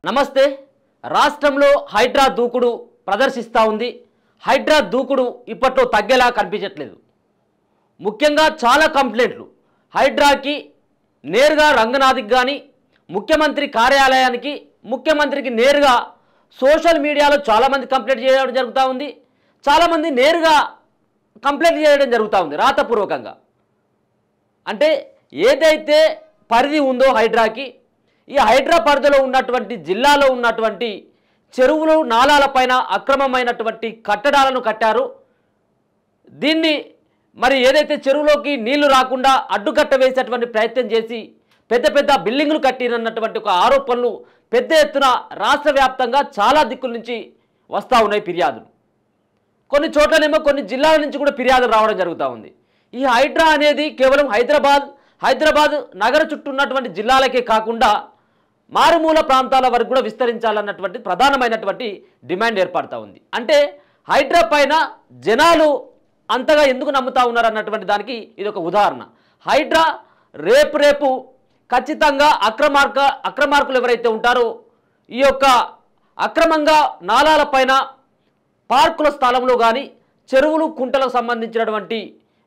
నమస్తే. రాష్ట్రంలో హైడ్రా దూకుడు ప్రదర్శిస్తూ ఉంది. హైడ్రా దూకుడు ఇప్పట్లో తగ్గేలా కనిపించట్లేదు. ముఖ్యంగా చాలా కంప్లైంట్లు హైడ్రాకి నేరుగా రంగనాథ్కి కానీ ముఖ్యమంత్రి కార్యాలయానికి ముఖ్యమంత్రికి నేరుగా సోషల్ మీడియాలో చాలామంది కంప్లైంట్ చేయడం జరుగుతూ ఉంది. చాలామంది నేరుగా కంప్లైంట్ చేయడం జరుగుతూ ఉంది రాతపూర్వకంగా. అంటే ఏదైతే పరిధి ఉందో హైడ్రాకి, ఈ హైడ్రా పరిధిలో ఉన్నటువంటి జిల్లాలో ఉన్నటువంటి చెరువులు నాలాలపైన అక్రమమైనటువంటి కట్టడాలను కట్టారు. దీన్ని మరి ఏదైతే చెరువులోకి నీళ్లు రాకుండా అడ్డుకట్ట వేసేటువంటి ప్రయత్నం చేసి పెద్ద పెద్ద బిల్డింగులు కట్టినన్నటువంటి ఒక ఆరోపణలు పెద్ద ఎత్తున రాష్ట్ర వ్యాప్తంగా చాలా దిక్కుల నుంచి వస్తూ ఉన్నాయి ఫిర్యాదులు. కొన్ని చోట్లనేమో కొన్ని జిల్లాల నుంచి కూడా ఫిర్యాదులు రావడం జరుగుతూ ఉంది. ఈ హైడ్రా అనేది కేవలం హైదరాబాద్ నగర చుట్టూ ఉన్నటువంటి జిల్లాలకే కాకుండా మారుమూల ప్రాంతాల వరకు కూడా విస్తరించాలన్నటువంటి ప్రధానమైనటువంటి డిమాండ్ ఏర్పడుతూ ఉంది. అంటే హైడ్రా పైన జనాలు అంతగా ఎందుకు నమ్ముతా ఉన్నారు అన్నటువంటి దానికి ఇది ఒక ఉదాహరణ. హైడ్రా రేపు ఖచ్చితంగా అక్రమార్కులు ఎవరైతే ఉంటారో ఈ యొక్క అక్రమంగా నాలాలపైన పార్కుల స్థలంలో కానీ చెరువులు కుంటలకు సంబంధించినటువంటి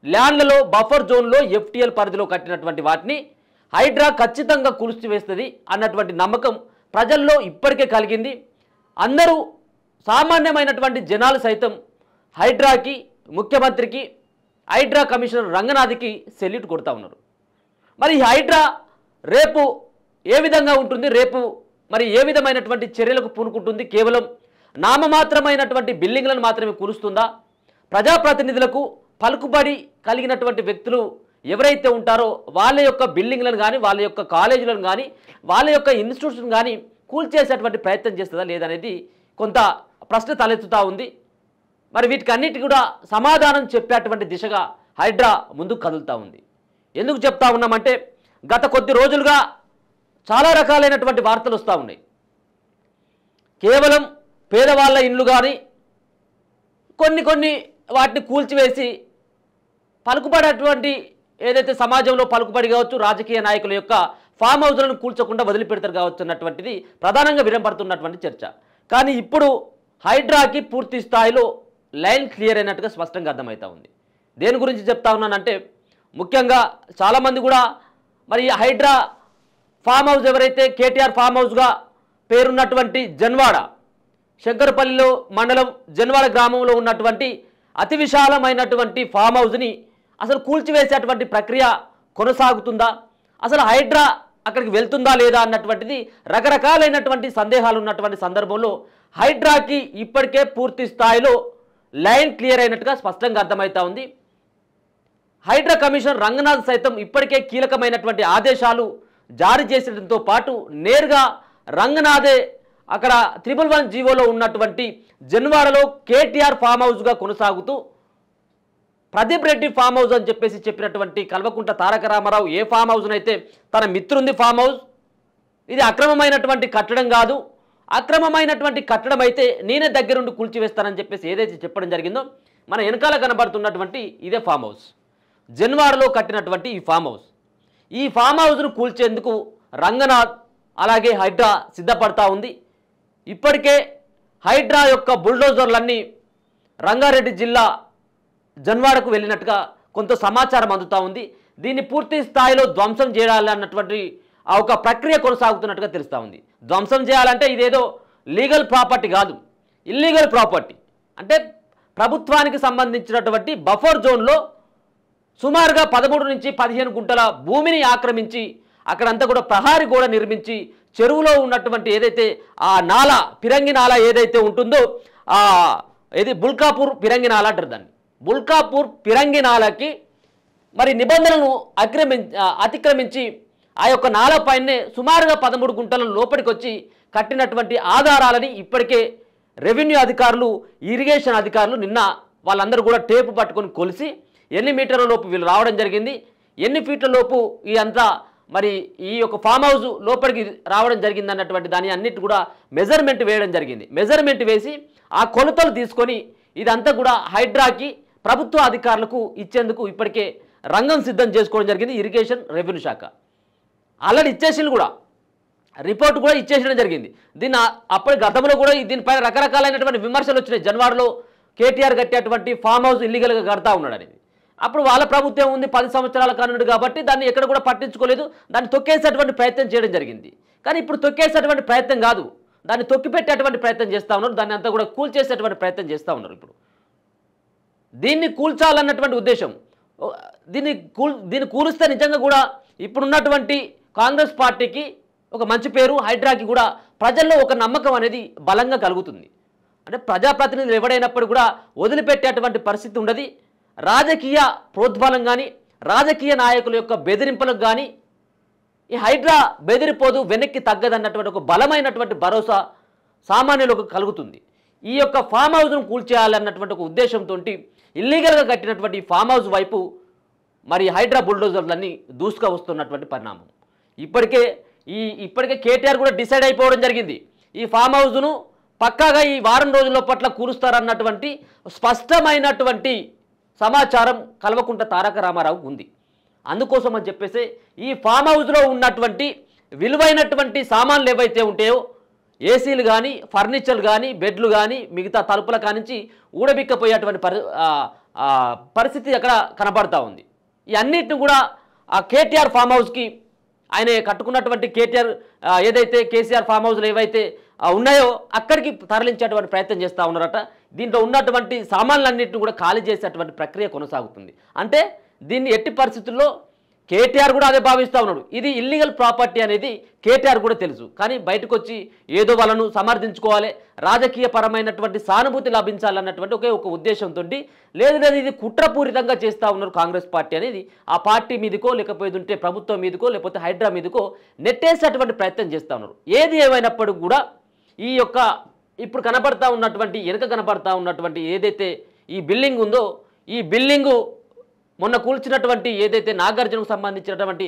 ల్యాండ్లలో బఫర్ జోన్లో FTL పరిధిలో కట్టినటువంటి వాటిని హైడ్రా ఖచ్చితంగా కూల్చివేస్తుంది అన్నటువంటి నమ్మకం ప్రజల్లో ఇప్పటికే కలిగింది. అందరూ సామాన్యమైనటువంటి జనాలు సైతం హైడ్రాకి, ముఖ్యమంత్రికి, హైడ్రా కమిషనర్ రంగనాథ్కి సెల్యూట్ కొడుతూ ఉన్నారు. మరి ఈ హైడ్రా రేపు ఏ విధంగా ఉంటుంది, రేపు మరి ఏ విధమైనటువంటి చర్యలకు పూనుకుంటుంది? కేవలం నామమాత్రమైనటువంటి బిల్డింగ్లను మాత్రమే కూలుస్తుందా? ప్రజాప్రతినిధులకు పలుకుబడి కలిగినటువంటి వ్యక్తులు ఎవరైతే ఉంటారో వాళ్ళ యొక్క బిల్డింగ్లను కానీ, వాళ్ళ యొక్క కాలేజీలను కానీ, వాళ్ళ యొక్క ఇన్స్టిట్యూషన్ కానీ కూల్చేసేటువంటి ప్రయత్నం చేస్తుందా లేదనేది కొంత ప్రశ్న తలెత్తుతూ ఉంది. మరి వీటికి అన్నిటి కూడా సమాధానం చెప్పేటువంటి దిశగా హైడ్రా ముందుకు కదులుతూ ఉంది. ఎందుకు చెప్తా ఉన్నామంటే గత కొద్ది రోజులుగా చాలా రకాలైనటువంటి వార్తలు వస్తూ ఉన్నాయి. కేవలం పేదవాళ్ళ ఇండ్లు కానీ కొన్ని వాటిని కూల్చివేసి పలుకుబడేటువంటి ఏదైతే సమాజంలో పలుకుబడి కావచ్చు, రాజకీయ నాయకుల యొక్క ఫామ్ హౌస్లను కూల్చకుండా వదిలిపెడతారు కావచ్చు అన్నటువంటిది ప్రధానంగా వినపడుతున్నటువంటి చర్చ. కానీ ఇప్పుడు హైడ్రాకి పూర్తి స్థాయిలో లైన్ క్లియర్ అయినట్టుగా స్పష్టంగా అర్థమవుతూ ఉంది. దేని గురించి చెప్తా ఉన్నానంటే ముఖ్యంగా చాలామంది కూడా మరి హైడ్రా ఫామ్ హౌస్ ఎవరైతే కేటీఆర్ ఫామ్ హౌస్గా పేరున్నటువంటి జన్వాడ, శంకరపల్లిలో మండలం జన్వాడ గ్రామంలో ఉన్నటువంటి అతి విశాలమైనటువంటి ఫామ్ హౌస్ని అసలు కూల్చివేసేటువంటి ప్రక్రియ కొనసాగుతుందా, అసలు హైడ్రా అక్కడికి వెళ్తుందా లేదా అన్నటువంటిది రకరకాలైనటువంటి సందేహాలు ఉన్నటువంటి సందర్భంలో హైడ్రాకి ఇప్పటికే పూర్తి స్థాయిలో లైన్ క్లియర్ అయినట్టుగా స్పష్టంగా అర్థమవుతా ఉంది. హైడ్రా కమిషనర్ రంగనాథ్ సైతం ఇప్పటికే కీలకమైనటువంటి ఆదేశాలు జారీ చేసడంతో పాటు నేరుగా రంగనాథే అక్కడ 111 జీవోలో ఉన్నటువంటి జన్వాడలో కేటీఆర్ ఫామ్ హౌస్గా కొనసాగుతూ ప్రదీప్ రెడ్డి ఫామ్ హౌస్ అని చెప్పినటువంటి కల్వకుంట్ల తారక రామారావు ఏ ఫామ్ హౌస్నైతే తన మిత్రుంది ఫామ్ హౌస్, ఇది అక్రమమైనటువంటి కట్టడం కాదు, అక్రమమైనటువంటి కట్టడం అయితే నేనే దగ్గరుండి కూల్చివేస్తానని ఏదైతే చెప్పడం జరిగిందో మన వెనకాల కనబడుతున్నటువంటి ఇదే ఫామ్ హౌస్, జన్వాడలో కట్టినటువంటి ఈ ఫామ్ హౌస్. ఈ ఫామ్ హౌస్ను కూల్చేందుకు రంగనాథ్ అలాగే హైడ్రా సిద్ధపడతా ఉంది. ఇప్పటికే హైడ్రా యొక్క బుల్డోజర్లన్నీ రంగారెడ్డి జిల్లా జన్వాడకు వెళ్ళినట్టుగా కొంత సమాచారం అందుతూ ఉంది. దీన్ని పూర్తి స్థాయిలో ధ్వంసం చేయాలన్నటువంటి ఆ ఒక ప్రక్రియ కొనసాగుతున్నట్టుగా తెలుస్తూ ఉంది. ధ్వంసం చేయాలంటే ఇదేదో లీగల్ ప్రాపర్టీ కాదు, ఇల్లీగల్ ప్రాపర్టీ. అంటే ప్రభుత్వానికి సంబంధించినటువంటి బఫర్ జోన్లో సుమారుగా 13 నుంచి 15 గుంటల భూమిని ఆక్రమించి అక్కడంతా కూడా ప్రహారీ గోడ నిర్మించి చెరువులో ఉన్నటువంటి ఏదైతే ఆ నాల పిరంగి నాల ఏదైతే ఉంటుందో ఏది బుల్కాపూర్ పిరంగి నాల అంటారు దాన్ని. బుల్కాపూర్ పిరంగి నాలకి మరి నిబంధనలను అతిక్రమించి ఆ యొక్క నాలపైనే సుమారుగా 13 గుంటల లోపలికి వచ్చి కట్టినటువంటి ఆధారాలని ఇప్పటికే రెవెన్యూ అధికారులు, ఇరిగేషన్ అధికారులు నిన్న వాళ్ళందరూ కూడా టేపు పట్టుకొని కొలిసి ఎన్ని మీటర్ల లోపు వీళ్ళు రావడం జరిగింది, ఎన్ని ఫీట్ల లోపు ఈ అంతా మరి ఈ యొక్క ఫామ్ హౌస్ లోపలికి రావడం జరిగింది అన్నటువంటి దాన్ని అన్నిటి కూడా మెజర్మెంట్ వేయడం జరిగింది. మెజర్మెంట్ వేసి ఆ కొలతలు తీసుకొని ఇదంతా కూడా హైడ్రాకి ప్రభుత్వ అధికారులకు ఇచ్చేందుకు ఇప్పటికే రంగం సిద్ధం చేసుకోవడం జరిగింది ఇరిగేషన్ రెవెన్యూ శాఖ. ఆల్రెడీ ఇచ్చేసింది కూడా. రిపోర్ట్ కూడా ఇచ్చేయడం జరిగింది. దీన్ని అప్పటి గతంలో కూడా దీనిపైన రకరకాలైనటువంటి విమర్శలు వచ్చినాయి. జన్వాడలో కేటీఆర్ కట్టేటువంటి ఫామ్ హౌస్ ఇల్లీగల్గా కడతా ఉన్నాడు అనేది. అప్పుడు వాళ్ళ ప్రభుత్వం ఉంది 10 సంవత్సరాల కానుండి కాబట్టి దాన్ని ఎక్కడ కూడా పట్టించుకోలేదు. దాన్ని తొక్కేసేటువంటి ప్రయత్నం చేయడం జరిగింది. కానీ ఇప్పుడు తొక్కేసేటువంటి ప్రయత్నం కాదు, దాన్ని తొక్కిపెట్టేటువంటి ప్రయత్నం చేస్తూ ఉన్నారు. దాన్ని అంతా కూడా కూల్చేసేటువంటి ప్రయత్నం చేస్తూ ఉన్నారు. ఇప్పుడు దీన్ని కూల్చాలన్నటువంటి ఉద్దేశం, దీన్ని కూలిస్తే నిజంగా కూడా ఇప్పుడున్నటువంటి కాంగ్రెస్ పార్టీకి ఒక మంచి పేరు, హైడ్రాకి కూడా ప్రజల్లో ఒక నమ్మకం అనేది బలంగా కలుగుతుంది. అంటే ప్రజాప్రతినిధులు ఎవడైనప్పుడు కూడా వదిలిపెట్టేటువంటి పరిస్థితి ఉండదు. రాజకీయ ప్రోద్బలం కానీ రాజకీయ నాయకుల యొక్క బెదిరింపులకు కానీ ఈ హైడ్రా బెదిరిపోదు, వెనక్కి తగ్గదన్నటువంటి ఒక బలమైనటువంటి భరోసా సామాన్యులకు కలుగుతుంది. ఈ యొక్క ఫామ్ హౌస్ను కూల్చేయాలన్నటువంటి ఒక ఉద్దేశంతో ఇల్లీగల్గా కట్టినటువంటి ఈ ఫామ్ హౌస్ వైపు మరి హైడ్రా బుల్డోజర్లన్నీ దూసుగా వస్తున్నటువంటి పరిణామం. ఇప్పటికే కేటీఆర్ కూడా డిసైడ్ అయిపోవడం జరిగింది. ఈ ఫామ్ హౌస్ను పక్కాగా ఈ వారం రోజుల పట్ల కూలుస్తారన్నటువంటి స్పష్టమైనటువంటి సమాచారం కల్వకుంట్ల తారక రామారావుకు ఉంది. అందుకోసం అని చెప్పేసి ఈ ఫామ్ హౌస్లో ఉన్నటువంటి విలువైనటువంటి సామాన్లు ఏవైతే ఉంటాయో, ఏసీలు కానీ ఫర్నిచర్లు కానీ బెడ్లు కానీ మిగతా తలుపుల కానించి ఊడబిక్కపోయేటువంటి పరిస్థితి అక్కడ కనబడతా ఉంది. ఈ అన్నిటిని కూడా ఆ కేటీఆర్ ఫామ్ హౌస్కి ఆయన కట్టుకున్నటువంటి ఏదైతే కేసీఆర్ ఫామ్ హౌస్లు ఏవైతే ఉన్నాయో అక్కడికి తరలించేటువంటి ప్రయత్నం చేస్తూ ఉన్నారట. దీంట్లో ఉన్నటువంటి సామాన్లన్నింటిని కూడా ఖాళీ చేసేటువంటి ప్రక్రియ కొనసాగుతుంది. అంటే దీన్ని ఎట్టి పరిస్థితుల్లో కేటీఆర్ కూడా అదే భావిస్తూ ఉన్నాడు. ఇది ఇల్లీగల్ ప్రాపర్టీ అనేది కేటీఆర్ కూడా తెలుసు. కానీ బయటకు వచ్చి ఏదో వాళ్ళను సమర్థించుకోవాలి, రాజకీయ పరమైనటువంటి సానుభూతి లభించాలన్నటువంటి ఒక ఉద్దేశంతో లేదు ఇది కుట్రపూరితంగా చేస్తూ ఉన్నారు కాంగ్రెస్ పార్టీ అనేది. ఆ పార్టీ మీదకో లేకపోతే ప్రభుత్వం మీదకో లేకపోతే హైడ్రా మీదకో నెట్టేసేటువంటి ప్రయత్నం చేస్తూ ఉన్నారు. ఏది ఏమైనప్పటికీ కూడా ఈ యొక్క ఇప్పుడు వెనుక కనబడతా ఉన్నటువంటి ఏదైతే ఈ బిల్డింగ్ ఉందో, ఈ బిల్డింగు మొన్న కూల్చినటువంటి ఏదైతే నాగార్జునకు సంబంధించినటువంటి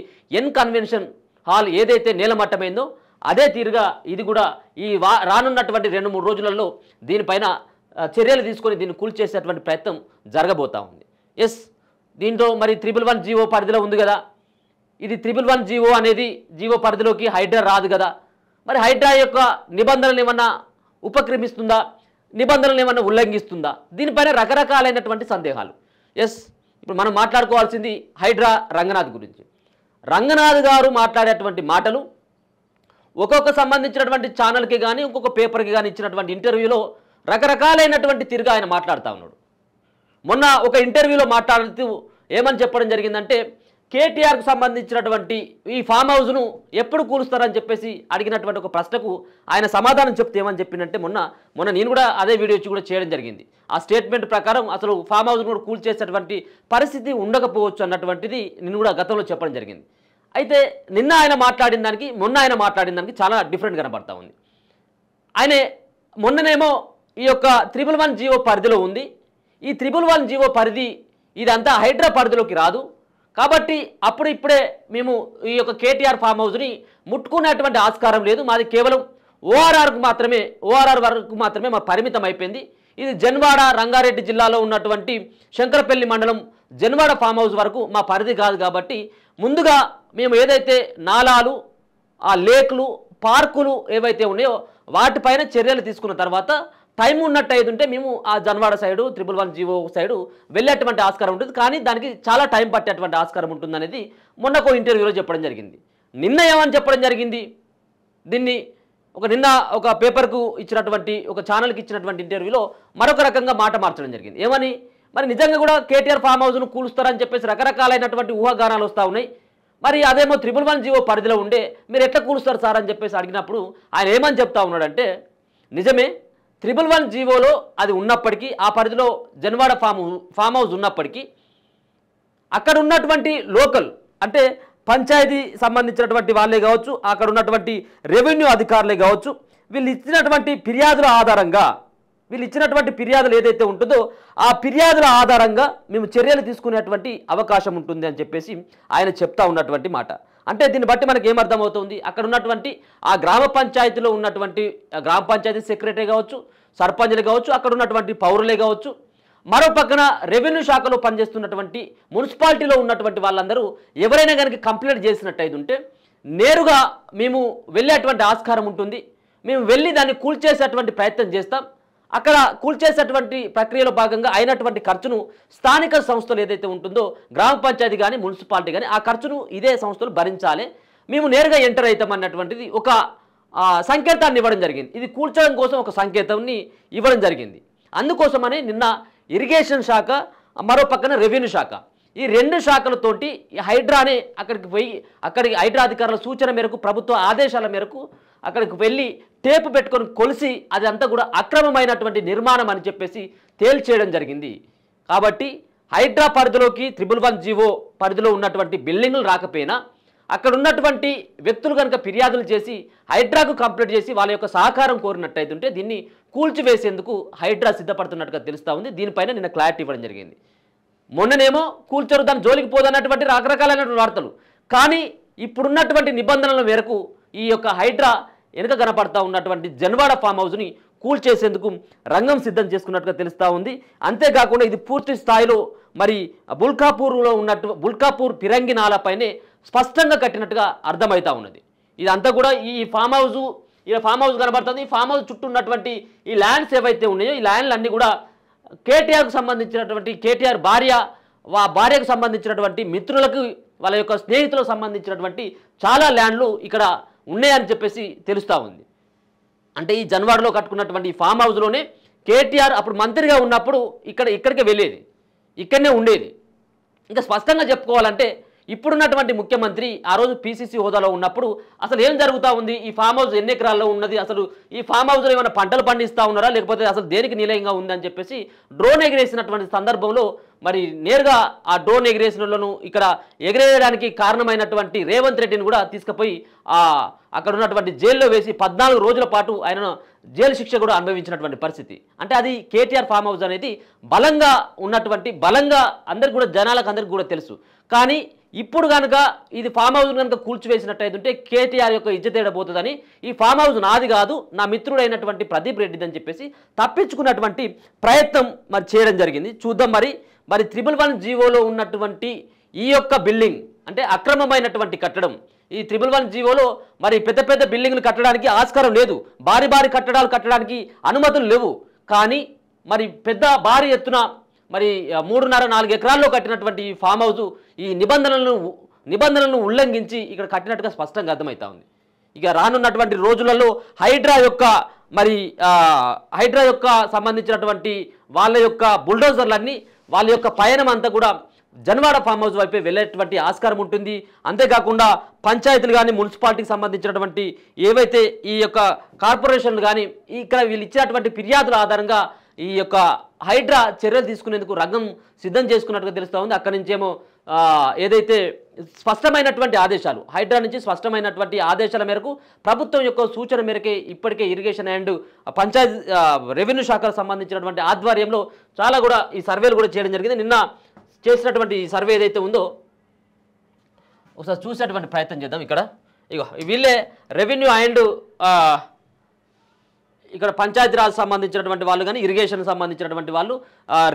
కన్వెన్షన్ హాల్ ఏదైతే నేలమట్టమైందో అదే తీరుగా ఇది కూడా ఈ రానున్నటువంటి 2-3 రోజులలో దీనిపైన చర్యలు తీసుకొని దీన్ని కూల్చేసేటువంటి ప్రయత్నం జరగబోతా ఉంది. దీంట్లో మరి 111 జీవో పరిధిలో ఉంది కదా. ఇది 111 జీవో అనేది జీవో పరిధిలోకి హైడ్రా రాదు కదా. మరి హైడ్రా యొక్క నిబంధనలు ఏమన్నా ఉపక్రమిస్తుందా, నిబంధనలు ఏమన్నా ఉల్లంఘిస్తుందా? దీనిపైన రకరకాలైనటువంటి సందేహాలు. ఇప్పుడు మనం మాట్లాడుకోవాల్సింది హైడ్రా రంగనాథ్ గురించి. రంగనాథ్ గారు మాట్లాడేటువంటి మాటలు ఒక్కొక్క సంబంధించినటువంటి ఛానల్కి కానీ ఇంకొక పేపర్కి కానీ ఇచ్చినటువంటి ఇంటర్వ్యూలో రకరకాలైనటువంటి తిరిగి ఆయన మాట్లాడుతూ ఉన్నాడు. మొన్న ఒక ఇంటర్వ్యూలో మాట్లాడుతూ ఏమని చెప్పడం జరిగిందంటే, కేటీఆర్కు సంబంధించినటువంటి ఈ ఫామ్ హౌస్ను ఎప్పుడు కూలుస్తారని చెప్పేసి అడిగినటువంటి ఒక ప్రశ్నకు ఆయన సమాధానం చెప్తే ఏమని చెప్పిందంటే, మొన్న నేను కూడా అదే వీడియో కూడా చేయడం జరిగింది. ఆ స్టేట్మెంట్ ప్రకారం అసలు ఫామ్ హౌస్ను కూడా కూల్చేసేటువంటి పరిస్థితి ఉండకపోవచ్చు అన్నటువంటిది నేను కూడా గతంలో చెప్పడం జరిగింది. అయితే నిన్న ఆయన మాట్లాడిన దానికి మొన్న ఆయన మాట్లాడిన దానికి చాలా డిఫరెంట్ కనబడతా ఉంది. ఆయన మొన్ననేమో ఈ యొక్క 111 జీవో పరిధిలో ఉంది. ఈ 111 జీవో పరిధి ఇదంతా హైడ్రా పరిధిలోకి రాదు కాబట్టి ఇప్పుడే మేము ఈ యొక్క కేటీఆర్ ఫామ్ హౌస్ని ముట్టుకునేటువంటి ఆస్కారం లేదు, మాది కేవలం ఓఆర్ఆర్ వరకు మాత్రమే మా పరిమితం అయిపోయింది. ఇది జన్వాడ రంగారెడ్డి జిల్లాలో ఉన్నటువంటి శంకరపల్లి మండలం జన్వాడ ఫామ్ హౌస్ వరకు మా పరిధి కాదు కాబట్టి ముందుగా మేము ఏదైతే నాలాలు, ఆ లేక్లు, పార్కులు ఏవైతే ఉన్నాయో వాటిపైన చర్యలు తీసుకున్న తర్వాత టైం ఉన్నట్టు అయితే మేము ఆ జన్వాడ సైడు 111 జీవో సైడు వెళ్ళేటువంటి ఆస్కారం ఉంటుంది. కానీ దానికి చాలా టైం పట్టేటువంటి ఆస్కారం ఉంటుందనేది మొన్నకో ఇంటర్వ్యూలో చెప్పడం జరిగింది. నిన్న ఏమని చెప్పడం జరిగింది, దీన్ని నిన్న ఒక పేపర్కు ఇచ్చినటువంటి ఒక ఛానల్కి ఇచ్చినటువంటి ఇంటర్వ్యూలో మరొక రకంగా మాట మార్చడం జరిగింది. ఏమని, మరి నిజంగా కూడా కేటీఆర్ ఫామ్ హౌస్ను కూలుస్తారని చెప్పేసి రకరకాలైనటువంటి ఊహాగానాలు వస్తూ ఉన్నాయి. మరి అదేమో 111 జీవో పరిధిలో ఉండే మీరు ఎట్లా కూలుస్తారు సార్ అని చెప్పేసి అడిగినప్పుడు ఆయన ఏమని చెప్తా ఉన్నాడంటే, నిజమే 111 జీవోలో అది ఉన్నప్పటికీ, ఆ పరిధిలో జన్వాడ ఫామ్ హౌస్ ఉన్నప్పటికీ అక్కడ ఉన్నటువంటి లోకల్ అంటే పంచాయతీ సంబంధించినటువంటి వాళ్ళే కావచ్చు, అక్కడ ఉన్నటువంటి రెవెన్యూ అధికారులే కావచ్చు, వీళ్ళు ఇచ్చినటువంటి ఫిర్యాదులు ఏదైతే ఉంటుందో ఆ ఫిర్యాదుల ఆధారంగా మేము చర్యలు తీసుకునేటువంటి అవకాశం ఉంటుంది అని చెప్పేసి ఆయన చెప్తా ఉన్నటువంటి మాట. అంటే దీన్ని బట్టి మనకి ఏమర్థమవుతుంది, అక్కడ ఉన్నటువంటి ఆ గ్రామ పంచాయతీలో ఉన్నటువంటి గ్రామ పంచాయతీ సెక్రటరీ కావచ్చు, సర్పంచ్లు కావచ్చు, అక్కడ ఉన్నటువంటి పౌరులే కావచ్చు, మరో పక్కన రెవెన్యూ శాఖలో పనిచేస్తున్నటువంటి మున్సిపాలిటీలో ఉన్నటువంటి వాళ్ళందరూ ఎవరైనా కనుక కంప్లైంట్ చేసినట్టయితే ఉంటే నేరుగా మేము వెళ్ళేటువంటి ఆస్కారం ఉంటుంది, మేము వెళ్ళి దాన్ని కూల్చేసేటువంటి ప్రయత్నం చేస్తాం. అక్కడ కూల్చేసేటువంటి ప్రక్రియలో భాగంగా అయినటువంటి ఖర్చును స్థానిక సంస్థలు ఏదైతే ఉంటుందో గ్రామ పంచాయతీ కానీ మున్సిపాలిటీ కానీ ఆ ఖర్చును ఇదే సంస్థలు భరించాలి, మేము నేరుగా ఎంటర్ అవుతాం అన్నటువంటిది ఒక సంకేతాన్ని ఇవ్వడం జరిగింది. ఇది కూల్చడం కోసం ఒక సంకేతాన్ని ఇవ్వడం జరిగింది. అందుకోసమని నిన్న ఇరిగేషన్ శాఖ, మరో పక్కన రెవెన్యూ శాఖ, ఈ రెండు శాఖలతోటి హైడ్రానే అక్కడికి పోయి అక్కడికి హైడ్రా అధికారుల సూచన మేరకు ప్రభుత్వ ఆదేశాల మేరకు అక్కడికి వెళ్ళి టేపు పెట్టుకొని కొలిసి అది అంతా కూడా అక్రమమైనటువంటి నిర్మాణం అని చెప్పేసి తేల్చేయడం జరిగింది. కాబట్టి హైడ్రా పరిధిలోకి 111 జీవో పరిధిలో ఉన్నటువంటి బిల్డింగులు రాకపోయినా అక్కడ ఉన్నటువంటి వ్యక్తులు కనుక ఫిర్యాదులు చేసి హైడ్రాకు కంప్లీట్ చేసి వాళ్ళ యొక్క సహకారం కోరినట్టయితుంటే దీన్ని కూల్చివేసేందుకు హైడ్రా సిద్ధపడుతున్నట్టుగా తెలుస్తూ ఉంది. దీనిపైన నిన్న క్లారిటీ ఇవ్వడం జరిగింది. మొన్ననేమో కూల్చరు, దాని జోలికి పోదన్నటువంటి రకరకాలైనటువంటి వార్తలు. కానీ ఇప్పుడున్నటువంటి నిబంధనల మేరకు ఈ యొక్క హైడ్రా వెనుక కనపడతా ఉన్నటువంటి జన్వాడ ఫామ్ హౌస్ని కూల్చేసేందుకు రంగం సిద్ధం చేసుకున్నట్టుగా తెలుస్తూ ఉంది. అంతేకాకుండా ఇది పూర్తి స్థాయిలో మరి బుల్కాపూర్ పిరంగి నాలపైనే స్పష్టంగా కట్టినట్టుగా అర్థమవుతా ఉన్నది. ఇదంతా కూడా ఈ ఫామ్ హౌస్ కనబడుతుంది. ఈ ఫామ్ హౌస్ చుట్టూ ఉన్నటువంటి ఈ ల్యాండ్స్ ఏవైతే ఉన్నాయో ఈ ల్యాండ్లు అన్నీ కూడా కేటీఆర్కు సంబంధించినటువంటి కేటీఆర్ భార్యకు సంబంధించినటువంటి మిత్రులకు వాళ్ళ యొక్క స్నేహితులకు సంబంధించినటువంటి చాలా ల్యాండ్లు ఇక్కడ ఉన్నాయని చెప్పేసి తెలుస్తూ ఉంది. అంటే ఈ జన్వాడలో కట్టుకున్నటువంటి ఈ ఫామ్ హౌస్లోనే కేటీఆర్ అప్పుడు మంత్రిగా ఉన్నప్పుడు ఇక్కడికే వెళ్ళేది, ఇక్కడనే ఉండేది. ఇంకా స్పష్టంగా చెప్పుకోవాలంటే ఇప్పుడున్నటువంటి ముఖ్యమంత్రి ఆ రోజు పీసీసీ హోదాలో ఉన్నప్పుడు అసలు ఏం జరుగుతూ ఉంది, ఈ ఫామ్ హౌస్ ఎన్ని ఎకరాల్లో ఉన్నది, అసలు ఈ ఫామ్ హౌస్లో ఏమైనా పంటలు పండిస్తూ ఉన్నారా లేకపోతే అసలు దేనికి నిలయంగా ఉందని చెప్పేసి డ్రోన్ ఎగిరేసినటువంటి సందర్భంలో మరి నేరుగా ఆ డ్రోన్ ఎగిరేసినలను ఇక్కడ ఎగిరేయడానికి కారణమైనటువంటి రేవంత్ రెడ్డిని కూడా తీసుకుపోయి అక్కడ ఉన్నటువంటి జైల్లో వేసి 14 రోజుల పాటు ఆయన జైలు శిక్ష కూడా అనుభవించినటువంటి పరిస్థితి. అంటే అది కేటీఆర్ ఫామ్ హౌస్ అనేది బలంగా అందరికి కూడా జనాలకు అందరికి కూడా తెలుసు. కానీ ఇప్పుడు కనుక ఇది ఫామ్ హౌస్ కనుక కూల్చివేసినట్టయితే కేటీఆర్ యొక్క ఇజ్జతేడబోతుందని ఈ ఫామ్ హౌస్ నాది కాదు నా మిత్రుడైనటువంటి ప్రదీప్ రెడ్డిది అని చెప్పేసి తప్పించుకున్నటువంటి ప్రయత్నం మరి చేయడం జరిగింది. చూద్దాం మరి 111 జీవోలో ఉన్నటువంటి ఈ యొక్క బిల్డింగ్ అంటే అక్రమమైనటువంటి కట్టడం. ఈ 111 జీవోలో మరి పెద్ద బిల్డింగ్లు కట్టడానికి ఆస్కారం లేదు, భారీ కట్టడాలు కట్టడానికి అనుమతులు లేవు. కానీ మరి భారీ ఎత్తున మరి 3.5-4 ఎకరాల్లో కట్టినటువంటి ఈ ఫామ్ హౌస్ ఈ నిబంధనలను ఉల్లంఘించి ఇక్కడ కట్టినట్టుగా స్పష్టంగా అర్థమవుతా ఉంది. ఇక రానున్నటువంటి రోజులలో హైడ్రా యొక్క సంబంధించినటువంటి వాళ్ళ యొక్క బుల్డోజర్లన్నీ వాళ్ళ యొక్క పయనం అంతా కూడా జన్వాడ ఫామ్ హౌస్ వైపే వెళ్ళేటువంటి ఆస్కారం ఉంటుంది. అంతేకాకుండా పంచాయతీలు కానీ మున్సిపాలిటీకి సంబంధించినటువంటి ఏవైతే ఈ యొక్క కార్పొరేషన్లు కానీ ఇక్కడ వీళ్ళు ఇచ్చినటువంటి ఫిర్యాదుల ఆధారంగా ఈ యొక్క హైడ్రా చర్యలు తీసుకునేందుకు రంగం సిద్ధం చేసుకున్నట్టుగా తెలుస్తూ ఉంది. అక్కడి నుంచేమో ఏదైతే స్పష్టమైనటువంటి ఆదేశాలు హైడ్రా నుంచి స్పష్టమైనటువంటి ఆదేశాల మేరకు ప్రభుత్వం యొక్క సూచన మేరకే ఇప్పటికే ఇరిగేషన్ అండ్ పంచాయతీ రెవెన్యూ శాఖకు సంబంధించినటువంటి ఆధ్వర్యంలో చాలా కూడా ఈ సర్వేలు కూడా చేయడం జరిగింది. నిన్న చేసినటువంటి ఈ సర్వే ఏదైతే ఉందో ఒకసారి చూసేటువంటి ప్రయత్నం చేద్దాం. ఇగో వీళ్ళే రెవెన్యూ అండ్ ఇక్కడ పంచాయతీరాజ్ సంబంధించినటువంటి వాళ్ళు కానీ ఇరిగేషన్ సంబంధించినటువంటి వాళ్ళు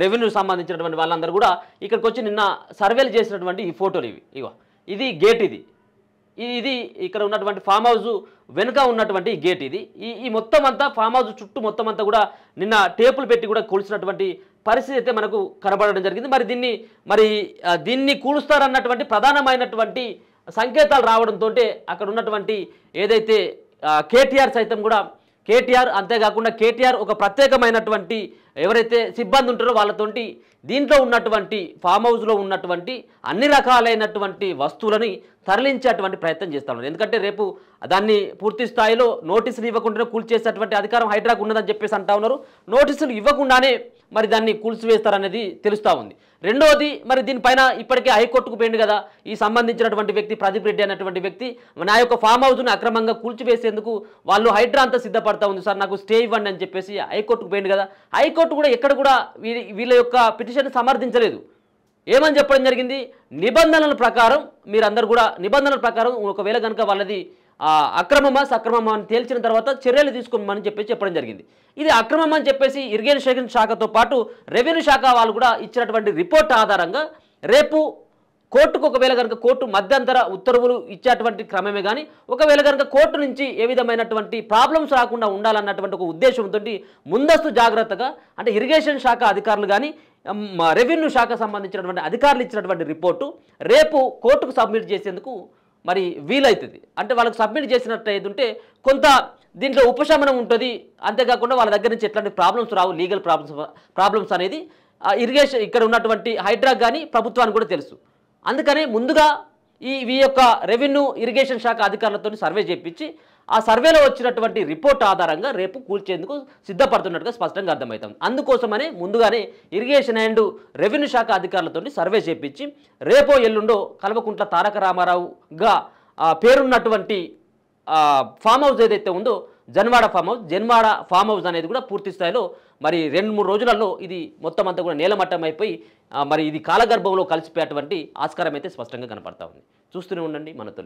రెవెన్యూ సంబంధించినటువంటి వాళ్ళందరూ కూడా ఇక్కడికి వచ్చి నిన్న సర్వేలు చేసినటువంటి ఈ ఫోటోలు ఇది గేట్, ఇది ఇక్కడ ఉన్నటువంటి ఫామ్ హౌస్ వెనుక ఉన్నటువంటి గేట్, ఈ మొత్తం అంతా ఫామ్ హౌస్ చుట్టూ మొత్తం అంతా కూడా నిన్న టేపులు పెట్టి కూడా కూల్చినటువంటి పరిస్థితి అయితే మనకు కనబడడం జరిగింది. మరి దీన్ని కూలుస్తారన్నటువంటి ప్రధానమైనటువంటి సంకేతాలు రావడంతో అక్కడ ఉన్నటువంటి ఏదైతే కేటీఆర్ సైతం కూడా అంతేకాకుండా కేటీఆర్ ఒక ప్రత్యేకమైనటువంటి ఎవరైతే సిబ్బంది ఉంటారో వాళ్ళతోటి దీంట్లో ఉన్నటువంటి ఫామ్ హౌస్లో ఉన్నటువంటి అన్ని రకాలైనటువంటి వస్తువులని తరలించేటువంటి ప్రయత్నం చేస్తూ ఉన్నారు. ఎందుకంటే రేపు దాన్ని పూర్తి స్థాయిలో నోటీసులు ఇవ్వకుండానే కూల్చేసేటువంటి అధికారం హైడ్రాకు ఉన్నదని చెప్పేసి అంటా ఉన్నారు. నోటీసులు ఇవ్వకుండానే మరి దాన్ని కూల్చివేస్తారనేది తెలుస్తూ ఉంది. రెండవది మరి దీనిపైన ఇప్పటికే హైకోర్టుకు పోయింది కదా ఈ సంబంధించినటువంటి వ్యక్తి ప్రదీప్ రెడ్డి అనేటువంటి వ్యక్తి, నా యొక్క ఫామ్ హౌస్ను అక్రమంగా కూల్చివేసేందుకు వాళ్ళు హైడ్రా అంతా సిద్ధపడతా ఉంది సార్, నాకు స్టే ఇవ్వండి అని చెప్పేసి హైకోర్టుకు పోయింది కదా. హైకోర్టు కూడా ఎక్కడ కూడా వీళ్ళ యొక్క పిటిషన్ సమర్థించలేదు. ఏమని చెప్పడం జరిగింది, నిబంధనల ప్రకారం మీరందరూ కూడా నిబంధనల ప్రకారం ఒకవేళ కనుక వాళ్ళది అక్రమమా సక్రమమా అని తేల్చిన తర్వాత చర్యలు తీసుకోమని చెప్పడం జరిగింది. ఇది అక్రమం అని చెప్పేసి ఇరిగేషన్ శాఖతో పాటు రెవెన్యూ శాఖ వాళ్ళు కూడా ఇచ్చినటువంటి రిపోర్ట్ ఆధారంగా రేపు కోర్టుకు ఒకవేళ కనుక కోర్టు మధ్యంతర ఉత్తర్వులు ఇచ్చేటువంటి క్రమమే కానీ ఒకవేళ కనుక కోర్టు నుంచి ఏ విధమైనటువంటి ప్రాబ్లమ్స్ రాకుండా ఉండాలన్నటువంటి ఒక ఉద్దేశంతో ముందస్తు జాగ్రత్తగా అంటే ఇరిగేషన్ శాఖ అధికారులు కానీ రెవెన్యూ శాఖ సంబంధించినటువంటి అధికారులు ఇచ్చినటువంటి రిపోర్టు రేపు కోర్టుకు సబ్మిట్ చేసేందుకు మరి వీలవుతుంది. అంటే వాళ్ళకు సబ్మిట్ చేసినట్టు ఏదంటే కొంత దీంట్లో ఉపశమనం ఉంటుంది. అంతేకాకుండా వాళ్ళ దగ్గర నుంచి ఎట్లాంటి ప్రాబ్లమ్స్ రావు, లీగల్ ప్రాబ్లమ్స్ అనేది ఇరిగేషన్ ఇక్కడ ఉన్నటువంటి హైడ్రాక్ కానీ ప్రభుత్వానికి కూడా తెలుసు. అందుకనే ముందుగా ఈ యొక్క రెవెన్యూ ఇరిగేషన్ శాఖ అధికారులతో సర్వే చేయించి ఆ సర్వేలో వచ్చినటువంటి రిపోర్ట్ ఆధారంగా రేపు కూల్చేందుకు సిద్ధపడుతున్నట్టుగా స్పష్టంగా అర్థమవుతుంది. అందుకోసమనే ముందుగానే ఇరిగేషన్ అండ్ రెవెన్యూ శాఖ అధికారులతో సర్వే చేయించి రేపో ఎల్లుండో కల్వకుంట్ల తారక రామారావుగా పేరున్నటువంటి ఫామ్ హౌస్ ఏదైతే ఉందో జన్వాడ ఫామ్ హౌస్ అనేది కూడా పూర్తి స్థాయిలో మరి 2-3 రోజులలో ఇది మొత్తం అంతా కూడా నేలమట్టం అయిపోయి మరి ఇది కాలగర్భంలో కలిసిపోయేటువంటి ఆస్కారం అయితే స్పష్టంగా కనపడతా ఉంది. చూస్తూనే ఉండండి మన తొలి.